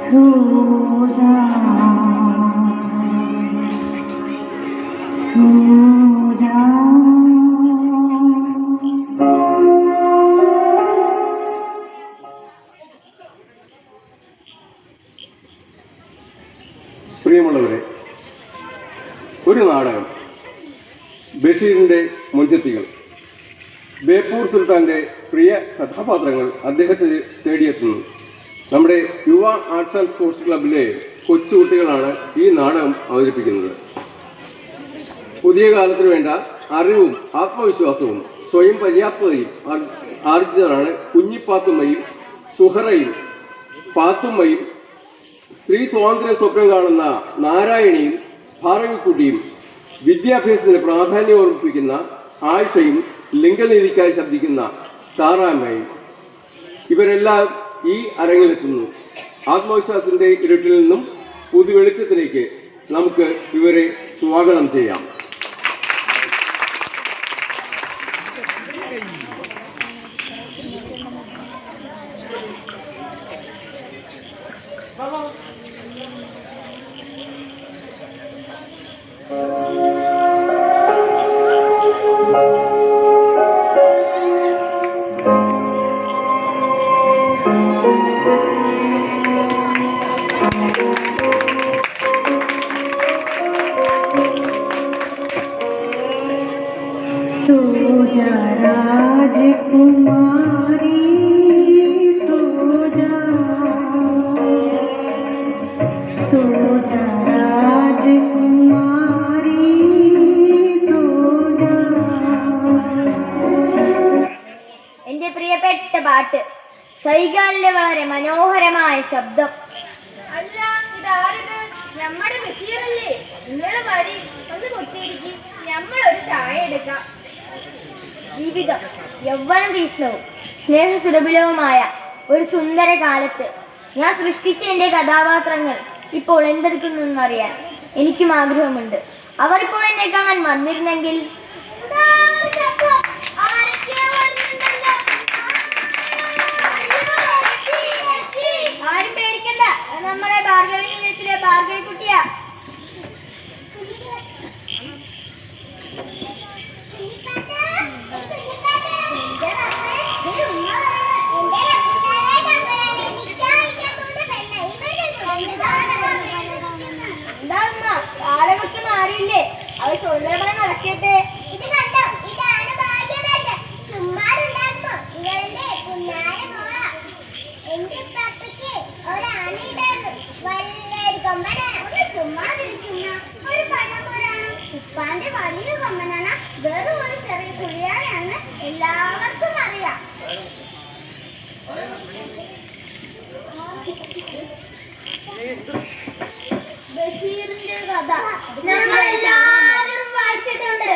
പ്രിയമുള്ളവരെ, ഒരു നാടകം ബഷീറിൻ്റെ മുൻചെത്തികൾ. ബേപ്പൂർ സുൽത്താൻ്റെ പ്രിയ കഥാപാത്രങ്ങൾ അദ്ദേഹത്തെ തേടിയെത്തുന്നു. നമ്മുടെ യുവ ആർട്സ് ആൻഡ് സ്പോർട്സ് ക്ലബിലെ കൊച്ചുകുട്ടികളാണ് ഈ നാടകം അവതരിപ്പിക്കുന്നത്. പുതിയ കാലത്തിന് വേണ്ട അറിവും ആത്മവിശ്വാസവും സ്വയം പര്യാപ്തതയും ആർജിച്ചതാണ് കുഞ്ഞിപ്പാത്തുമ്മയും സുഹറയും പാത്തുമ്മയും. സ്ത്രീ സ്വാതന്ത്ര്യ സ്വപ്നം കാണുന്ന നാരായണിയും ഭാർഗവിക്കുട്ടിയും, വിദ്യാഭ്യാസത്തിന് പ്രാധാന്യം ഓർമ്മിപ്പിക്കുന്ന ആയിഷയും, ലിംഗനീതിക്കായി ശബ്ദിക്കുന്ന സാറാമ്മയും. ഇവരെല്ലാം ഈ അരങ്ങിലെത്തുന്നു. ആത്മവിശ്വാസത്തിൻ്റെ ഇരുട്ടിൽ നിന്നും പുതു വെളിച്ചത്തിലേക്ക് നമുക്ക് ഇവരെ സ്വാഗതം ചെയ്യാം. सोजा राजकुमारी सोजा, सोजा राजकुमारी सोजा. എന്റെ പ്രിയപ്പെട്ട പാട്ട്, സൈകാലിലെ വളരെ മനോഹരമായ ശബ്ദം. അല്ല, ഇതാരത്? നമ്മുടെ ബഷീറല്ലേ? നിങ്ങൾ മതി, ഒന്ന് കൊത്തിയിരിക്കും, നമ്മളൊരു ചായ എടുക്കാം. ജീവിതം യൗവന തീഷ്ണവും സ്നേഹസുരഭിലവുമായ ഒരു സുന്ദര കാലത്ത് ഞാൻ സൃഷ്ടിച്ച എൻ്റെ കഥാപാത്രങ്ങൾ ഇപ്പോൾ എന്തെടുക്കുന്നെന്നറിയാൻ എനിക്കും ആഗ്രഹമുണ്ട്. അവർ ഇപ്പോൾ എന്നെ കാണാൻ വന്നിരുന്നെങ്കിൽ. ആരും പേടിക്കണ്ട, നമ്മുടെ ഭാർഗവി നിലയത്തിലെ ഭാർഗവി കുട്ടിയാ. കാലമൊക്കെ മാറിയില്ലേ, അവർ സ്വതന്ത്രമായി നടക്കട്ടെ. ഇത് കണ്ടോ, ഇതാണ് ഭാഗ്യവേട്ട. ചുമ്മാതുണ്ടാക്കുമോ? ഇവളെന്റെ കുഞ്ഞായ മോള. എന്റെ പപ്പയ്ക്ക് ഒരാണിണ്ടായിരുന്നു, വലിയൊരു കൊമ്പനാണ്. ഒന്ന് ചുമ്മാതിരിക്കുന്ന ഒരു പഴം പോലാണ്. ഉപ്പാന്റെ വലിയ കൊമ്പനാണ്, വെറും ഒരു ചെറിയ കുഴിയാണെന്ന് എല്ലാവർക്കും അറിയാം. ബഷീറിന്റെ കഥ നമ്മളെല്ലാവരും വായിച്ചിട്ടുണ്ട്.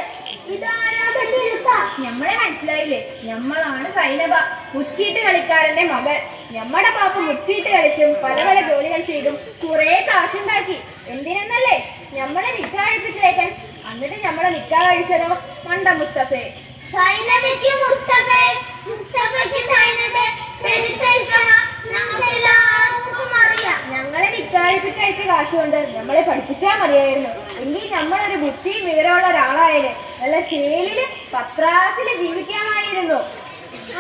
ഇതാരാ ബഷീർക്ക? നമ്മളെ മനസ്സിലായില്ലേ? നമ്മളാണ് സൈനബ, മുച്ചീട്ട് കളിക്കാരന്റെ മകൾ. നമ്മുടെ പാപ്പ മുച്ചീട്ട് കളിച്ചും പല പല ജോലികൾ ചെയ്തും കുറെ കാശുണ്ടാക്കി. എന്തിനെന്നല്ലേ? നമ്മളെ നിക്കാ കഴിപ്പിച്ചേക്കാൻ. എന്നിട്ട് നമ്മളെ നിക്കാ കഴിച്ചതോ മണ്ട മുസ്തഫെ. സൈനബയ്ക്ക് മുസ്തഫെ, മുസ്തഫയ്ക്ക് സൈനബെ പെരുത്ത ഇഷ്ടമാ. നമുക്കെല്ലാവർക്കും അറിയാം. ഞങ്ങളെ നിക്കാഴിപ്പിച്ചയച്ച കാശുകൊണ്ട് നമ്മളെ പഠിപ്പിച്ചാൽ മതിയായിരുന്നു. എങ്കിൽ നമ്മളൊരു ബുദ്ധിയും വിവരമുള്ള ഒരാളായാലും നല്ല ശേലില് പത്രാസില് ജീവിക്കാമായിരുന്നു.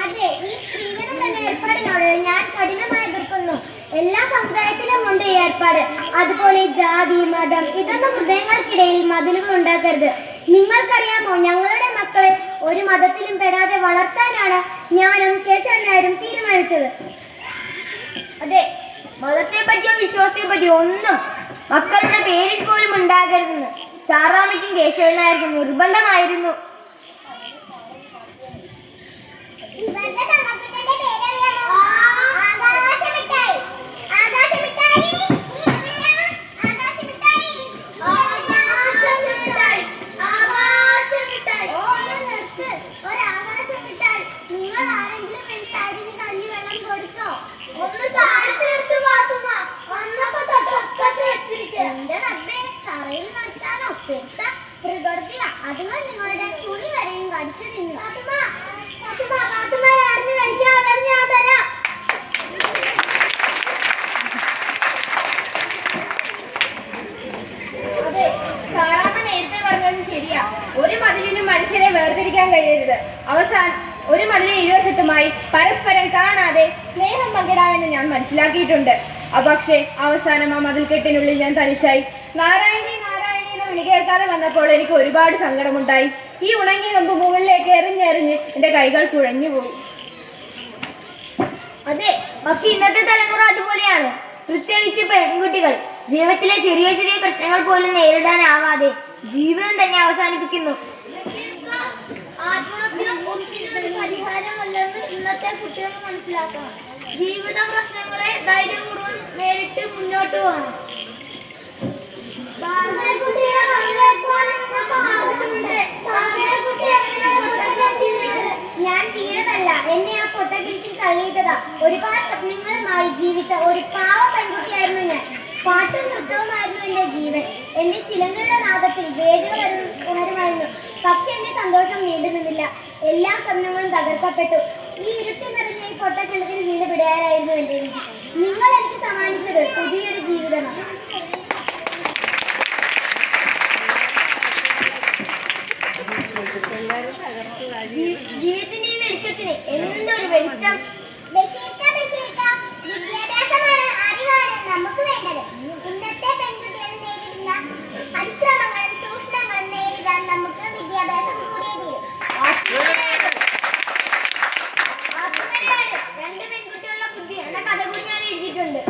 അതെ, ഈ സ്ത്രീധനം എന്ന ഏർപ്പാടിനോട് ഞാൻ കഠിനമായി എതിർക്കുന്നു. എല്ലാ സമുദായത്തിലും ഉണ്ട് ഈ ഏർപ്പാട്. അതുപോലെ ജാതി, മതം ഇതൊന്നും ഹൃദയങ്ങൾക്കിടയിൽ മതിലുകൾ ഉണ്ടാക്കരുത്. നിങ്ങൾക്കറിയാമോ, ഞങ്ങളുടെ മക്കളെ ഒരു മതത്തിലും പെടാതെ വളർത്താനാണ് ഞാനും കേശവൻ നായരും തീരുമാനിച്ചത്. അതെ, മതത്തെ പറ്റിയോ വിശ്വാസത്തെ പറ്റിയോ ഒന്നും മക്കളുടെ പേരിൽ പോലും ഉണ്ടാകരുതെന്ന് ചാറാമയ്ക്കും കേശവൻ നായർക്കും നിർബന്ധമായിരുന്നു. അതുങ്ങൾ നിങ്ങളുടെ തുണി വരെയും കടിച്ചു തിന്നു. നിർമ്മിച്ചത്. അവസാനം ഒരു മതിലിന് ഇരുവശത്തുമായി പരസ്പരം കാണാതെ സ്നേഹം പങ്കിടാമെന്ന് ഞാൻ മനസ്സിലാക്കിയിട്ടുണ്ട്. പക്ഷേ അവസാനം ആ മതിൽക്കെട്ടിനുള്ളിൽ ഞാൻ തനിച്ചായി. നാരായണി നാരായണി എന്ന് വിളി കേൾക്കാതെ വന്നപ്പോൾ എനിക്ക് ഒരുപാട് സങ്കടമുണ്ടായി. ഈ ഉണങ്ങി കമ്പ് മുകളിലേക്ക് എറിഞ്ഞെറിഞ്ഞ് എൻ്റെ കൈകൾ കുഴഞ്ഞു പോയി. അതെ, പക്ഷെ ഇന്നത്തെ തലമുറ അതുപോലെയാണ്. പ്രത്യേകിച്ച് പെൺകുട്ടികൾ ജീവിതത്തിലെ ചെറിയ ചെറിയ പ്രശ്നങ്ങൾ പോലും നേരിടാനാവാതെ ജീവിതം തന്നെ അവസാനിപ്പിക്കുന്നു. ആത്മഹത്യ ഒന്നിനൊരു പരിഹാരമല്ലെന്ന് ഇന്നത്തെ കുട്ടികൾ മനസ്സിലാക്കണം. ജീവിത പ്രശ്നങ്ങളെ ധൈര്യപൂർവ്വം നേരിട്ട് മുന്നോട്ട് പോകണം. ഞാൻ തീരതല്ല, എന്നെ ആ പൊട്ടക്കിണറ്റിൽ തള്ളിയിട്ടതാ. ഒരുപാട് സ്വപ്നങ്ങളുമായി ജീവിച്ച ഒരു പാവ പെൺകുട്ടിയായിരുന്നു ഞാൻ. പാട്ടും നൃത്തവുമായിരുന്നു എൻ്റെ ജീവൻ. എന്റെ ചിലങ്കയുടെ നാദത്തിൽ വേദികൾ ഉണരുമായിരുന്നു. പക്ഷെ എന്റെ സന്തോഷം നീണ്ടു നിന്നില്ല. എല്ലാ സ്വപ്നങ്ങളും തകർക്കപ്പെട്ടു. ഈ ഇരുട്ടി നിറഞ്ഞ ഈ പൊട്ടക്കിണറ്റിൽ വീണ് പിടയാനായിരുന്നു എൻ്റെ വിധി. നിങ്ങൾ എനിക്ക് സമ്മാനിച്ചത് പുതിയൊരു ജീവിതമാണ്. ജീവിതത്തിന്റെ ഈ വെളിച്ചത്തിന് എന്തൊരു വെളിച്ചം! വിദ്യാഭ്യാസമാണ്, അറിവാണ് നമുക്ക് വേണ്ടത്. ഇന്നത്തെ പെൺകുട്ടികൾ നേരിടുന്ന അതിക്രമങ്ങളും ചൂഷണങ്ങളും നേരിടാൻ നമുക്ക് വിദ്യാഭ്യാസം കൂടിയേ തീരും. രണ്ട് പെൺകുട്ടികളുടെ ബുദ്ധി എന്ന കഥ കൂടി ഞാൻ എഴുതിയിട്ടുണ്ട്.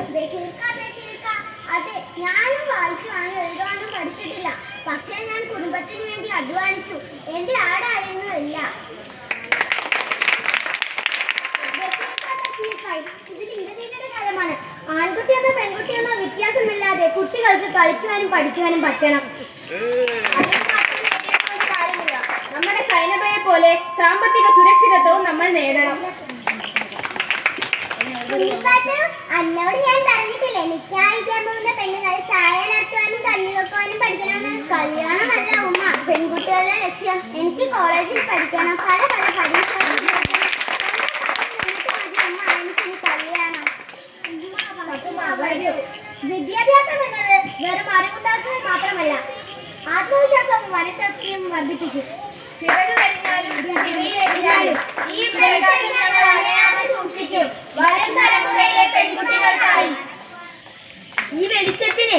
അതെ, ഞാനും വായിച്ചുവാനും എഴുതുവാനും പഠിച്ചിട്ടില്ല. പക്ഷെ ഞാൻ കുടുംബത്തിന് വേണ്ടി അധ്വാനിച്ചു. എന്റെ ആടായിരുന്നു എല്ലാം. ഇത് ലിംഗനീതിയുടെ കാലമാണ്. ആൺകുട്ടിയെന്നോ പെൺകുട്ടിയെന്നോ വ്യത്യാസമില്ലാതെ കുട്ടികൾക്ക് കളിക്കുവാനും പഠിക്കുവാനും പറ്റണം. കാര്യമില്ല. നമ്മുടെ സൈനബയെ പോലെ സാമ്പത്തിക സുരക്ഷിതത്വവും നമ്മൾ നേടണം. അന്നോട് ഞാൻ പറഞ്ഞിട്ടില്ലേ, നിക്കായിക്കാൻ പോകുന്ന പെണ്ണുങ്ങൾ ചായ നടത്തുവാനും കഞ്ഞി വെക്കുവാനും പഠിക്കണമെന്ന്. കല്യാണമല്ല ഉമ്മ പെൺകുട്ടികളുടെ ലക്ഷ്യം. എനിക്ക് കോളേജിൽ പഠിക്കണം, പല പല പരീക്ഷകൾ വിദ്യാഭ്യാസം എന്നത് വെറും അറിവുണ്ടാക്കുക മാത്രമല്ല, ആത്മവിശ്വാസവും മനഃശക്തിയും വർദ്ധിപ്പിക്കും. ചിറക് കരിഞ്ഞാലും ചിരിയിലെരിഞ്ഞാലും ഈ പ്രകാശം ഞങ്ങൾ അറിയാതെ സൂക്ഷിക്കും. വരും തലമുറയിലെ പെൺകുട്ടികൾക്കായി. ഈ വെളിച്ചത്തിന്